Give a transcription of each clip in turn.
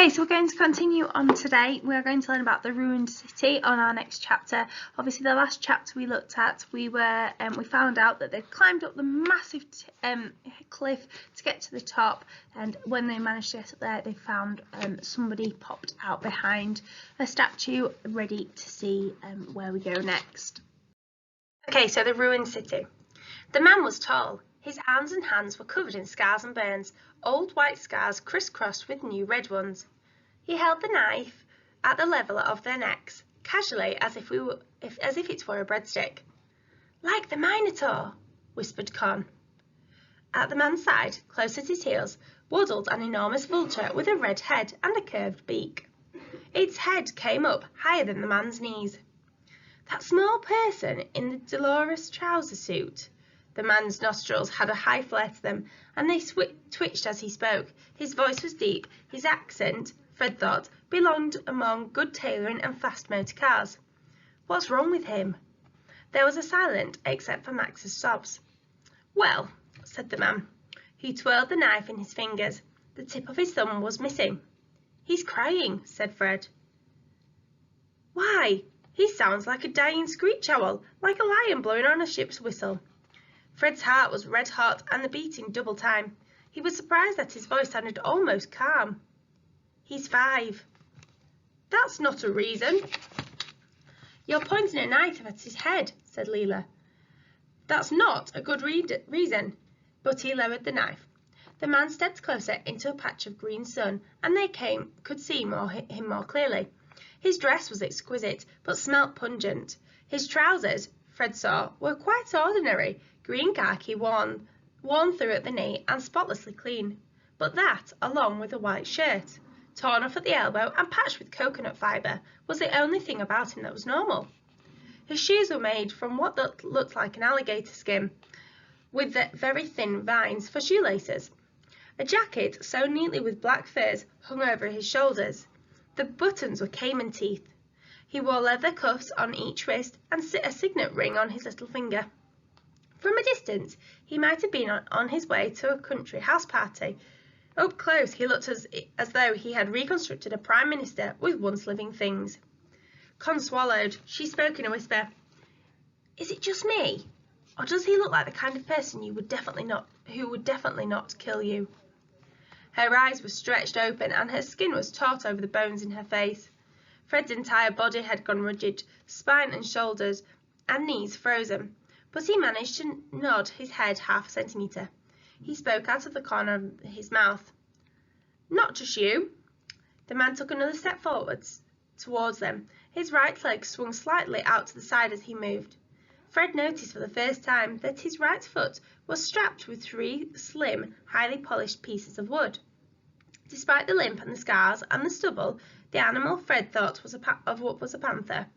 Okay, so we're going to continue on today. We're going to learn about the ruined city on our next chapter. Obviously, the last chapter we looked at, we found out that they'd climbed up the massive cliff to get to the top, and when they managed to get up there, they found somebody popped out behind a statue, ready to see where we go next. Okay, so the ruined city. The man was tall. His arms and hands were covered in scars and burns, old white scars crisscrossed with new red ones. He held the knife at the level of their necks, casually as if it were a breadstick. "Like the Minotaur," whispered Con. At the man's side, close at his heels, waddled an enormous vulture with a red head and a curved beak. Its head came up higher than the man's knees. That small person in the dolorous trouser suit. The man's nostrils had a high flare to them, and they twitched as he spoke. His voice was deep. His accent, Fred thought, belonged among good tailoring and fast motor cars. What's wrong with him? There was a silence, except for Max's sobs. "Well," said the man. He twirled the knife in his fingers. The tip of his thumb was missing. "He's crying," said Fred. "Why? He sounds like a dying screech owl, like a lion blowing on a ship's whistle." Fred's heart was red hot and the beating double time. He was surprised that his voice sounded almost calm. "He's 5. "That's not a reason." "You're pointing a knife at his head," said Leela. "That's not a good reason." But he lowered the knife. The man stepped closer into a patch of green sun, and they could see him more clearly. His dress was exquisite, but smelt pungent. His trousers, Fred saw, were quite ordinary, green khaki worn through at the knee and spotlessly clean. But that, along with a white shirt, torn off at the elbow and patched with coconut fibre, was the only thing about him that was normal. His shoes were made from what looked like an alligator skin, with the very thin vines for shoelaces. A jacket sewn neatly with black furs hung over his shoulders. The buttons were caiman teeth. He wore leather cuffs on each wrist and a signet ring on his little finger. From a distance, he might have been on his way to a country house party. Up close, he looked as though he had reconstructed a prime minister with once living things. Con swallowed. She spoke in a whisper. "Is it just me? Or does he look like the kind of person who would definitely not kill you?" Her eyes were stretched open and her skin was taut over the bones in her face. Fred's entire body had gone rigid, spine and shoulders and knees frozen, but he managed to nod his head half a centimetre. He spoke out of the corner of his mouth. "Not just you." The man took another step forwards towards them. His right leg swung slightly out to the side as he moved. Fred noticed for the first time that his right foot was strapped with 3 slim, highly polished pieces of wood. Despite the limp and the scars and the stubble, the animal Fred thought was a panther.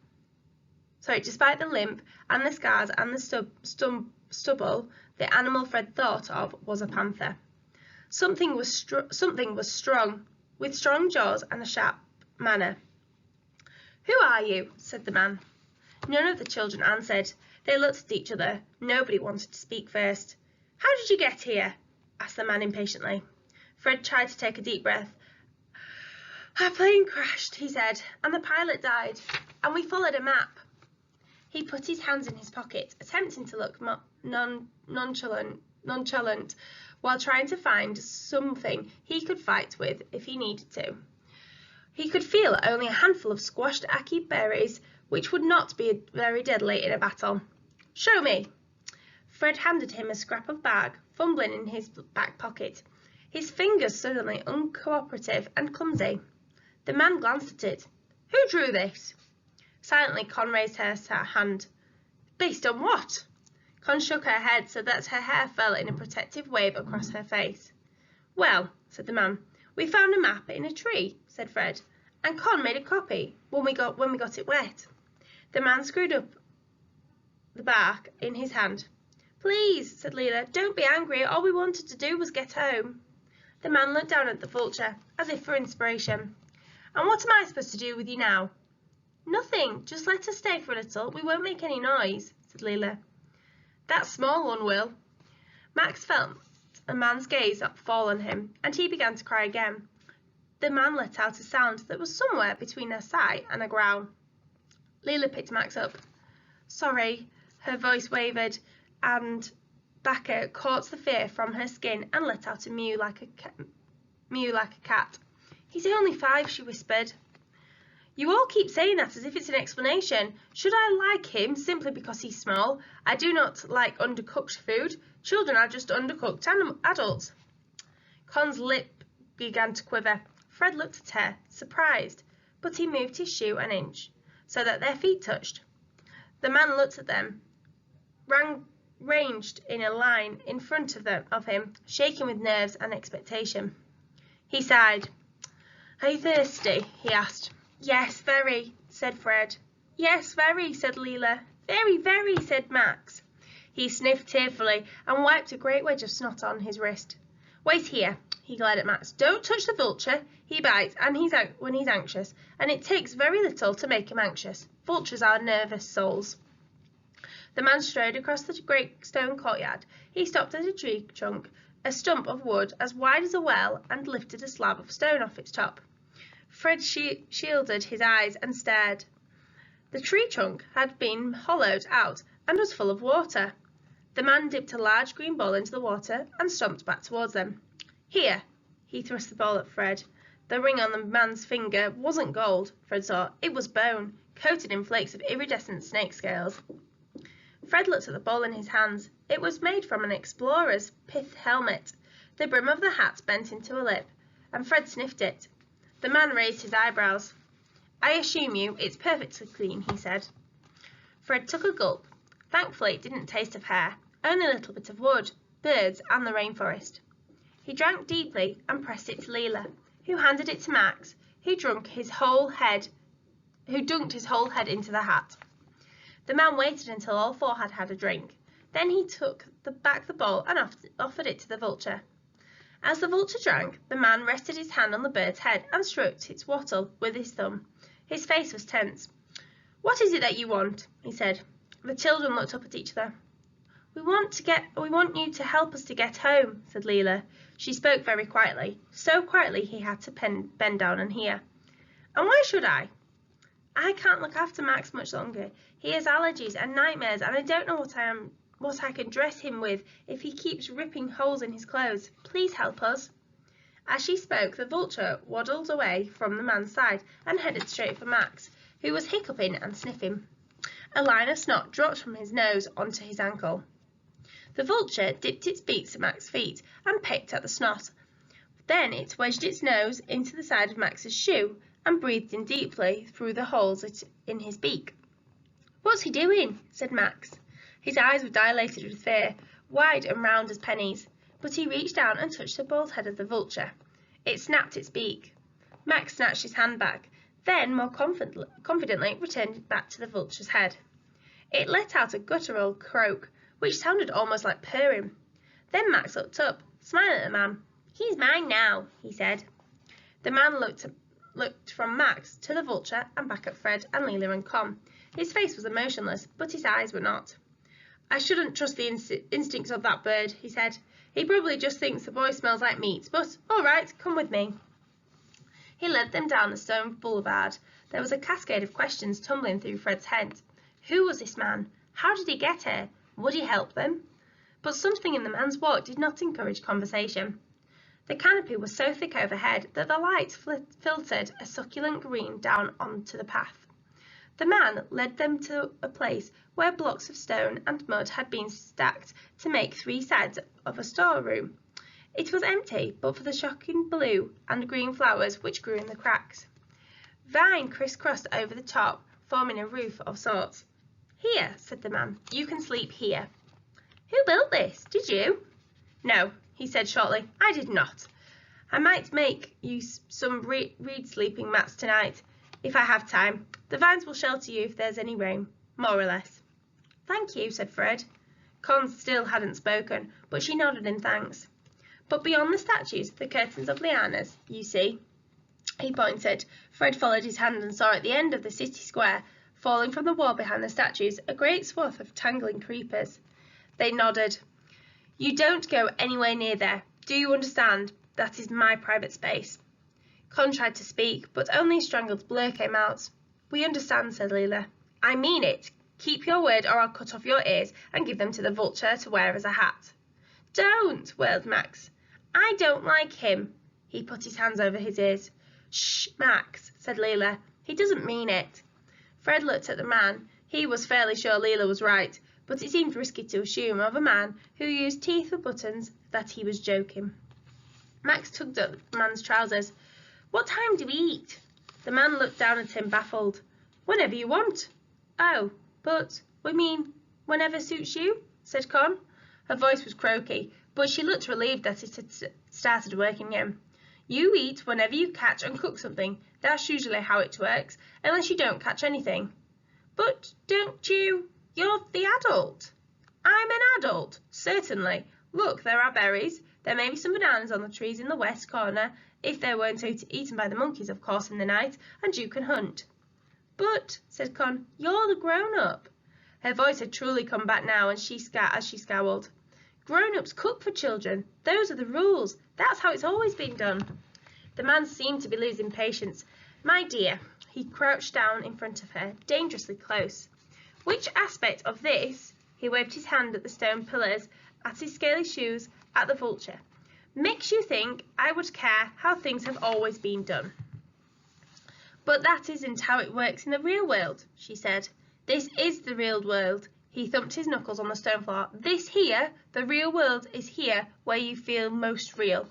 Despite the limp and the scars and the stubble, the animal Fred thought of was a panther. Something was strong, with strong jaws and a sharp manner. "Who are you?" said the man. None of the children answered. They looked at each other. Nobody wanted to speak first. "How did you get here?" asked the man impatiently. Fred tried to take a deep breath. "Our plane crashed," he said, "and the pilot died, and we followed a map." He put his hands in his pocket, attempting to look nonchalant, while trying to find something he could fight with if he needed to. He could feel only a handful of squashed ackee berries, which would not be very deadly in a battle. "Show me." Fred handed him a scrap of bark, fumbling in his back pocket, his fingers suddenly uncooperative and clumsy. The man glanced at it. "Who drew this?" Silently, Con raised her hand. "Based on what?" Con shook her head so that her hair fell in a protective wave across her face. "Well," said the man, "we found a map in a tree," said Fred, "and Con made a copy when we got it wet." The man screwed up the bark in his hand. "Please," said Leela, "don't be angry. All we wanted to do was get home." The man looked down at the vulture, as if for inspiration. "And what am I supposed to do with you now?" "Nothing. Just let us stay for a little. We won't make any noise," said Leela. "That small one will." Max felt a man's gaze fall on him, and he began to cry again. The man let out a sound that was somewhere between a sigh and a growl. Leela picked Max up. "Sorry," her voice wavered, and Backer caught the fear from her skin and let out a mew like a cat. "He's only 5, she whispered. "You all keep saying that as if it's an explanation. Should I like him simply because he's small? I do not like undercooked food. Children are just undercooked adults." Con's lip began to quiver. Fred looked at her, surprised, but he moved his shoe an inch, so that their feet touched. The man looked at them, ranged in a line in front of him, shaking with nerves and expectation. He sighed. "Are you thirsty?" he asked. "Yes, very," said Fred. "Yes, very," said Leela. "Very, very," said Max. He sniffed tearfully and wiped a great wedge of snot on his wrist. "Wait here," he glared at Max. "Don't touch the vulture. He bites when he's anxious, and it takes very little to make him anxious. Vultures are nervous souls." The man strode across the great stone courtyard. He stopped at a tree trunk, a stump of wood as wide as a well, and lifted a slab of stone off its top. Fred shielded his eyes and stared. The tree trunk had been hollowed out and was full of water. The man dipped a large green ball into the water and stomped back towards them. "Here." He thrust the ball at Fred. The ring on the man's finger wasn't gold, Fred saw. It was bone, coated in flakes of iridescent snake scales. Fred looked at the ball in his hands. It was made from an explorer's pith helmet. The brim of the hat bent into a lip, and Fred sniffed it. The man raised his eyebrows. "I assure you it's perfectly clean," he said. Fred took a gulp. Thankfully it didn't taste of hair, only a little bit of wood, birds, and the rainforest. He drank deeply and pressed it to Leela, who handed it to Max, who dunked his whole head into the hat. The man waited until all 4 had had a drink. Then he took back the bowl and offered it to the vulture. As the vulture drank, the man rested his hand on the bird's head and stroked its wattle with his thumb. His face was tense. "What is it that you want?" he said. The children looked up at each other. We want you to help us to get home," said Leela. She spoke very quietly, so quietly he had to bend down and hear. "And why should I?" "I can't look after Max much longer. He has allergies and nightmares, and I don't know what I can dress him with if he keeps ripping holes in his clothes. Please help us." As she spoke, the vulture waddled away from the man's side and headed straight for Max, who was hiccuping and sniffing. A line of snot dropped from his nose onto his ankle. The vulture dipped its beak to Max's feet and pecked at the snot. Then it wedged its nose into the side of Max's shoe and breathed in deeply through the holes in his beak. "What's he doing?" said Max. His eyes were dilated with fear, wide and round as pennies, but he reached down and touched the bald head of the vulture. It snapped its beak. Max snatched his hand back, then more confidently returned it back to the vulture's head. It let out a guttural croak, which sounded almost like purring. Then Max looked up, smiling at the man. "He's mine now," he said. The man looked from Max to the vulture and back at Fred and Leela and Con. His face was emotionless, but his eyes were not. "I shouldn't trust the instincts of that bird," he said. "He probably just thinks the boy smells like meat, but all right, come with me." He led them down the stone boulevard. There was a cascade of questions tumbling through Fred's head. Who was this man? How did he get here? Would he help them? But something in the man's walk did not encourage conversation. The canopy was so thick overhead that the light filtered a succulent green down onto the path. The man led them to a place where blocks of stone and mud had been stacked to make 3 sides of a storeroom. It was empty, but for the shocking blue and green flowers which grew in the cracks. Vine crisscrossed over the top, forming a roof of sorts. "Here," said the man, "you can sleep here." "Who built this? Did you?" "No," he said shortly, "I did not. I might make you some reed sleeping mats tonight, if I have time. The vines will shelter you if there's any rain, more or less." "Thank you," said Fred. Con still hadn't spoken, but she nodded in thanks. "But beyond the statues, the curtains of lianas, you see." He pointed. Fred followed his hand and saw at the end of the city square, falling from the wall behind the statues, a great swath of tangling creepers. They nodded. "You don't go anywhere near there. Do you understand? That is my private space." Con tried to speak, but only a strangled blur came out. "We understand," said Leela. "I mean it. Keep your word or I'll cut off your ears and give them to the vulture to wear as a hat." "Don't!" wailed Max. "I don't like him." He put his hands over his ears. "Shh, Max," said Leela. "He doesn't mean it." Fred looked at the man. He was fairly sure Leela was right, but it seemed risky to assume of a man who used teeth for buttons that he was joking. Max tugged at the man's trousers. "What time do we eat?" The man looked down at him, baffled. "Whenever you want." "Oh, but we mean whenever suits you," said Con. Her voice was croaky, but she looked relieved that it had started working again. "You eat whenever you catch and cook something. That's usually how it works, unless you don't catch anything." "But don't you? You're the adult." "I'm an adult, certainly. Look, there are berries. There may be some bananas on the trees in the west corner, if they weren't eaten by the monkeys, of course, in the night, and you can hunt." "But," said Con, "you're the grown-up." Her voice had truly come back now, and she scowled. "Grown-ups cook for children. Those are the rules. That's how it's always been done." The man seemed to be losing patience. "My dear," he crouched down in front of her, dangerously close. "Which aspect of this," he waved his hand at the stone pillars, at his scaly shoes, at the vulture, "makes you think I would care how things have always been done?" "But that isn't how it works in the real world," she said. "This is the real world." He thumped his knuckles on the stone floor. "This here, the real world, is here where you feel most real."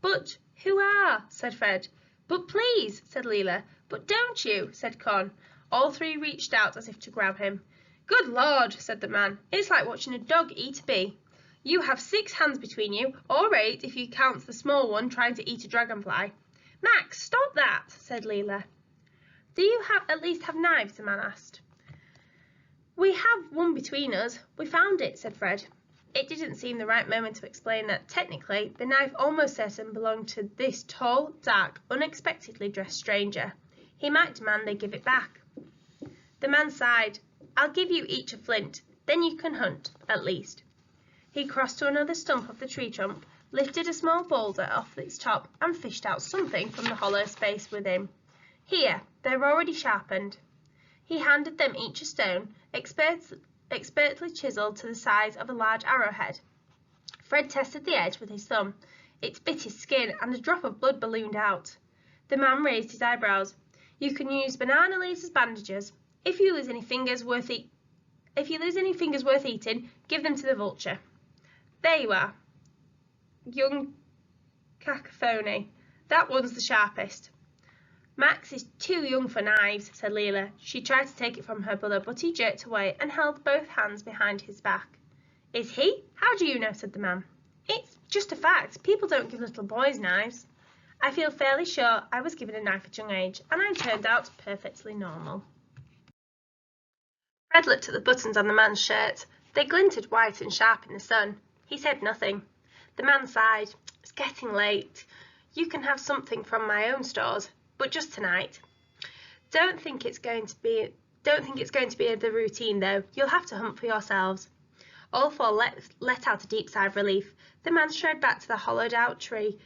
"But who are?" said Fred. "But please," said Leela. "But don't you?" said Con. All three reached out as if to grab him. "Good Lord," said the man. "It's like watching a dog eat a bee. You have 6 hands between you, or 8 if you count the small one trying to eat a dragonfly." "Max, stop that," said Leela. "Do you at least have knives?" the man asked. "We have one between us. We found it," said Fred. It didn't seem the right moment to explain that, technically, the knife almost certainly belonged to this tall, dark, unexpectedly dressed stranger. He might demand they give it back. The man sighed. "I'll give you each a flint. Then you can hunt, at least." He crossed to another stump of the tree trunk, lifted a small boulder off its top, and fished out something from the hollow space within. "Here, they're already sharpened." He handed them each a stone, expertly chiselled to the size of a large arrowhead. Fred tested the edge with his thumb. It bit his skin, and a drop of blood ballooned out. The man raised his eyebrows. "You can use banana leaves as bandages. If you lose any fingers worth eating, give them to the vulture. There you are. Young cacophony. That one's the sharpest." "Max is too young for knives," said Leela. She tried to take it from her brother, but he jerked away and held both hands behind his back. "Is he? How do you know?" said the man. "It's just a fact. People don't give little boys knives. I feel fairly sure I was given a knife at a young age, and I turned out perfectly normal." Fred looked at the buttons on the man's shirt. They glinted white and sharp in the sun. He said nothing. The man sighed. "It's getting late. You can have something from my own stores, but just tonight. Don't think it's going to be the routine, though. You'll have to hunt for yourselves." All four let out a deep sigh of relief. The man strode back to the hollowed-out tree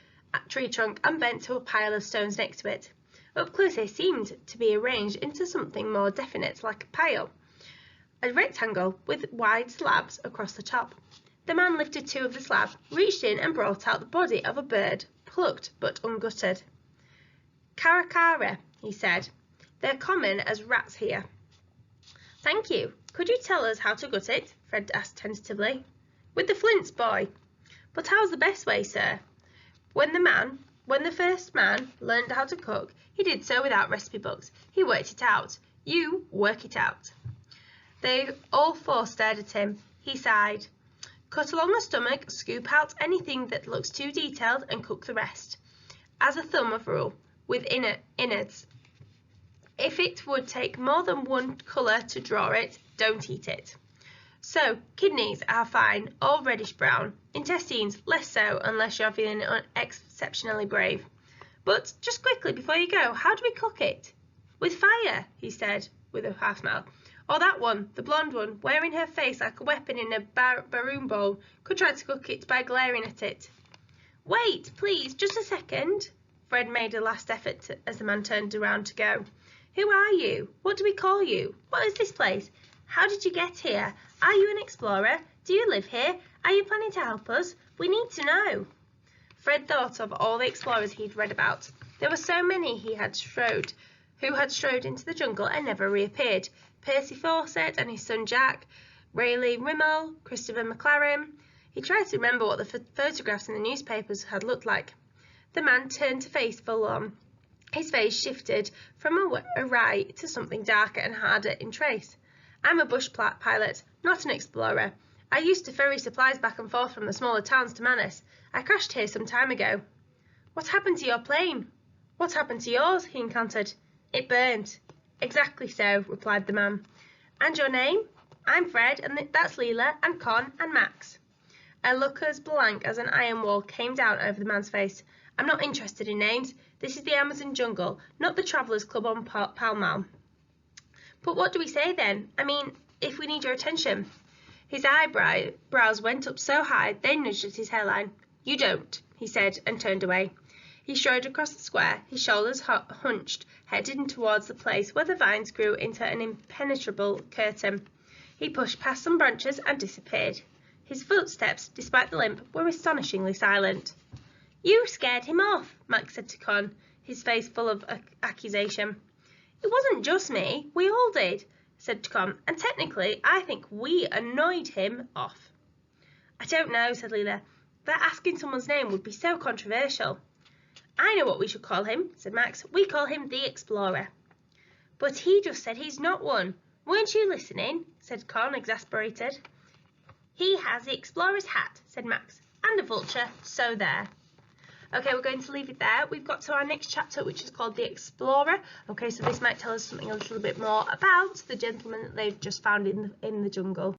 trunk and bent to a pile of stones next to it. Up close they seemed to be arranged into something more definite, like a pile, a rectangle with wide slabs across the top. The man lifted 2 of the slabs, reached in and brought out the body of a bird, plucked but ungutted. "Caracara," he said. "They're common as rats here." "Thank you. Could you tell us how to gut it?" Fred asked tentatively. "With the flints, boy." "But how's the best way, sir?" When the first man learned how to cook, he did so without recipe books. He worked it out. You work it out." They all 4 stared at him. He sighed. "Cut along the stomach, scoop out anything that looks too detailed, and cook the rest. As a thumb of rule, with innards. If it would take more than one colour to draw it, don't eat it. So, kidneys are fine, all reddish brown. Intestines, less so, unless you're feeling exceptionally brave. But, just quickly before you go, how do we cook it?" "With fire," he said, with a half smile. "Or that one, the blonde one, wearing her face like a weapon in a baroon bowl, could try to cook it by glaring at it." "Wait, please, just a second." Fred made a last effort as the man turned around to go. Who are you? What do we call you? What is this place? How did you get here? Are you an explorer? Do you live here? Are you planning to help us? We need to know. Fred thought of all the explorers he'd read about. There were so many who had strode into the jungle and never reappeared. Percy Fawcett and his son Jack, Rayleigh Rimmel, Christopher McLaren. He tried to remember what the photographs in the newspapers had looked like. The man turned to face full on. His face shifted from a wry to something darker and harder in trace. I'm a bush pilot, not an explorer. I used to ferry supplies back and forth from the smaller towns to Manus. I crashed here some time ago. What happened to your plane? What happened to yours? He encountered. It burned. Exactly so, replied the man. And your name? I'm Fred, and that's Leela, and Con, and Max. A look as blank as an iron wall came down over the man's face. I'm not interested in names. This is the Amazon jungle, not the Travellers' Club on Pall Mall. But what do we say then? I mean, if we need your attention. His eyebrows went up so high they nudged at his hairline. You don't, he said, and turned away. He strode across the square, his shoulders hunched, heading towards the place where the vines grew into an impenetrable curtain. He pushed past some branches and disappeared. His footsteps, despite the limp, were astonishingly silent. You scared him off, Max said to Con, his face full of accusation. It wasn't just me, we all did, said Con, and technically I think we annoyed him off. I don't know, said Leela. That asking someone's name would be so controversial. I know what we should call him, said Max. We call him the Explorer. But he just said he's not one. Weren't you listening? Said Con, exasperated. He has the Explorer's hat, said Max, and a vulture, so there. Okay, we're going to leave it there. We've got to our next chapter, which is called The Explorer. Okay, so this might tell us something a little bit more about the gentleman that they've just found in the jungle.